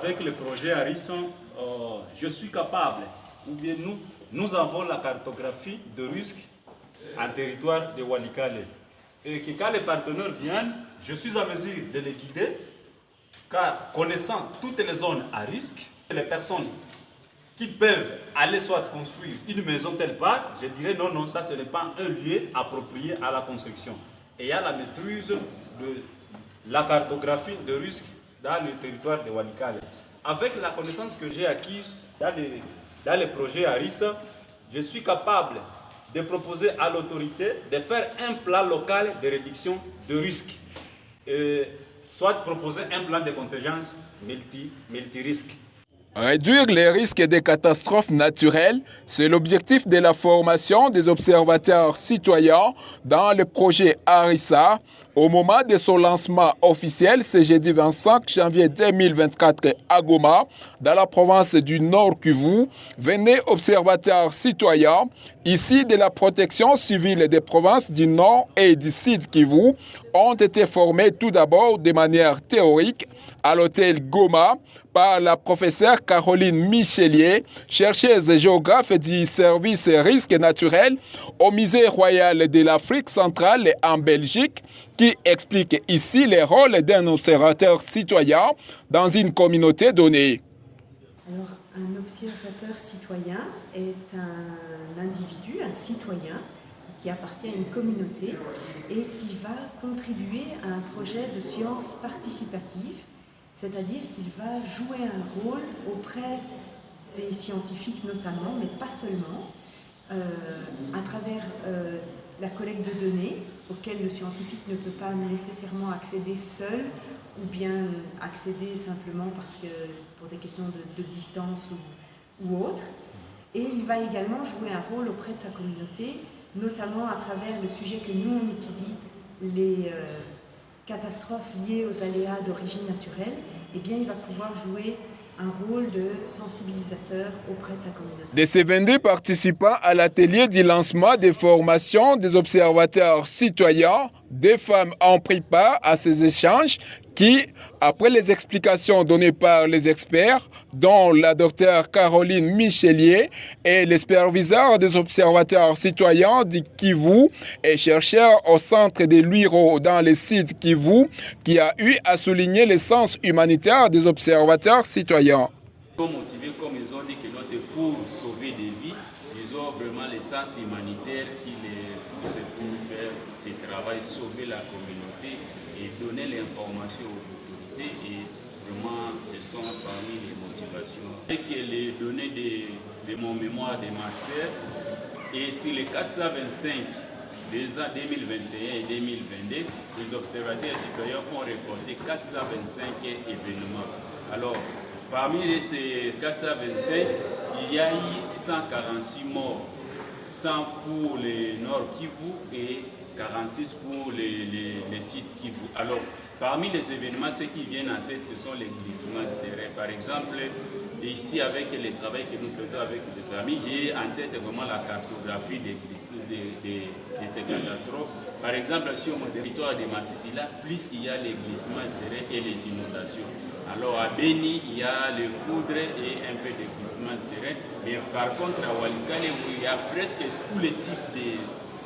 avec le projet Harrison, je suis capable, ou bien nous avons la cartographie de risque en territoire de Walikale. Et que quand les partenaires viennent, je suis à mesure de les guider, car connaissant toutes les zones à risque, les personnes qui peuvent aller soit construire une maison telle part, je dirais non, non, ça ce n'est pas un lieu approprié à la construction. Et il y a la maîtrise de la cartographie de risque dans le territoire de Walikale. Avec la connaissance que j'ai acquise dans les projets Harrison, je suis capable de proposer à l'autorité de faire un plan local de réduction de risque, soit proposer un plan de contingence multi-risque. Réduire les risques des catastrophes naturelles, c'est l'objectif de la formation des observateurs citoyens dans le projet Harrison. Au moment de son lancement officiel, ce jeudi 25 janvier 2024 à Goma, dans la province du Nord Kivu, venez observateurs citoyens, ici de la protection civile des provinces du Nord et du Sud Kivu, ont été formés tout d'abord de manière théorique à l'hôtel Goma par la professeure Caroline Michelier, chercheuse et géographe du service risques naturels au Musée royal de l'Afrique centrale en Belgique, qui explique ici le rôle d'un observateur citoyen dans une communauté donnée. Alors, un observateur citoyen est un individu, un citoyen, qui appartient à une communauté et qui va contribuer à un projet de sciences participatives, c'est-à-dire qu'il va jouer un rôle auprès des scientifiques notamment, mais pas seulement, à travers la collecte de données auxquelles le scientifique ne peut pas nécessairement accéder seul ou bien accéder simplement parce que pour des questions de distance ou autre. Et il va également jouer un rôle auprès de sa communauté, notamment à travers le sujet que nous on étudie, les catastrophes liées aux aléas d'origine naturelle. Eh bien, il va pouvoir jouer un rôle de sensibilisateur auprès de sa communauté. De ces 22 participants à l'atelier du lancement des formations des observateurs citoyens, des femmes ont pris part à ces échanges qui, après les explications données par les experts, dont la docteure Caroline Michelier et le superviseur des observateurs citoyens du Kivu et chercheur au centre de l'UIRO dans le site Kivu, qui a eu à souligner le sens humanitaire des observateurs citoyens. Motivés comme ils ont dit que c'est pour sauver des vies, ils ont vraiment le sens humanitaire qui les pousse pour faire ce travail, sauver la communauté et donner l'information aux autorités. Et vraiment, ce sont parmi les motivations. Et que les données de mon mémoire de master, et sur les 425 des ans 2021 et 2022, les observateurs citoyens ont récolté 425 événements. Alors, parmi ces 425, il y a eu 146 morts, 100 pour les Nord Kivu et 46 pour les sites Kivu. Alors, parmi les événements, ceux qui viennent en tête, ce sont les glissements de terrain. Par exemple, ici, avec le travail que nous faisons avec les amis, j'ai en tête vraiment la cartographie de ces catastrophes. Par exemple, sur mon territoire de Massissi, là, plus qu'il y a les glissements de terrain et les inondations. Alors à Beni, il y a les foudres et un peu de glissement de terrain. Mais par contre, à Walikale, où il y a presque tous les types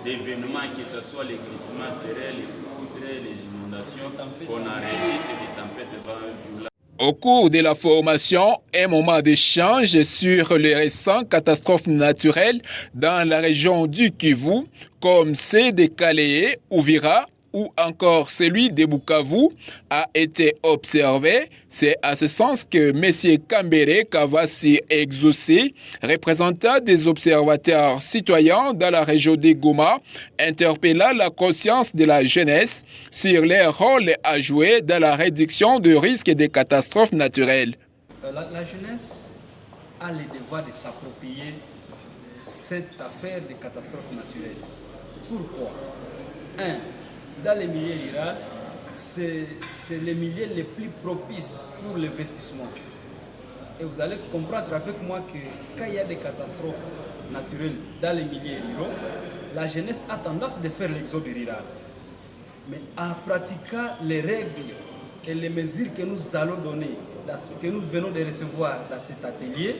d'événements, que ce soit les glissements de terrain, les foudres, les inondations, qu'on enregistre des tempêtes de vent violents. Au cours de la formation, un moment d'échange sur les récentes catastrophes naturelles dans la région du Kivu, comme celle de Kalehe, Uvira ou encore celui de Bukavu, a été observé. C'est à ce sens que M. Kambere Kavasi Exaucé, représentant des observateurs citoyens dans la région de Goma, interpella la conscience de la jeunesse sur leur rôle à jouer dans la réduction du risque des catastrophes naturelles. La jeunesse a le devoir de s'approprier cette affaire des catastrophes naturelles. Pourquoi? Dans les milieux ruraux, c'est les milieux les plus propices pour l'investissement. Et vous allez comprendre avec moi que quand il y a des catastrophes naturelles dans les milieux ruraux, la jeunesse a tendance de faire l'exode rural. Mais en pratiquant les règles et les mesures que nous allons donner que nous venons de recevoir dans cet atelier,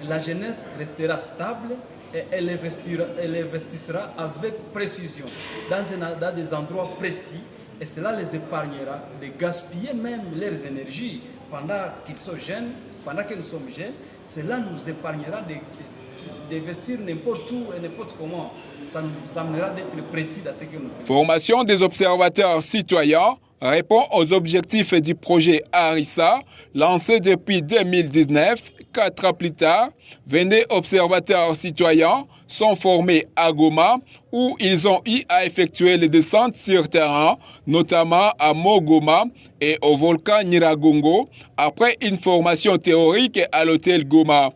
la jeunesse restera stable et elle investissera avec précision dans des endroits précis, et cela les épargnera de gaspiller même leurs énergies pendant qu'ils sont jeunes, pendant que nous sommes jeunes. Cela nous épargnera d'investir n'importe où et n'importe comment. Ça nous amènera d'être précis dans ce que nous faisons. Formation des observateurs citoyens répond aux objectifs du projet Harissa, lancé depuis 2019. 4 ans plus tard, 22 observateurs citoyens sont formés à Goma, où ils ont eu à effectuer les descentes sur terrain, notamment à Mogoma et au volcan Nyiragongo, après une formation théorique à l'hôtel Goma.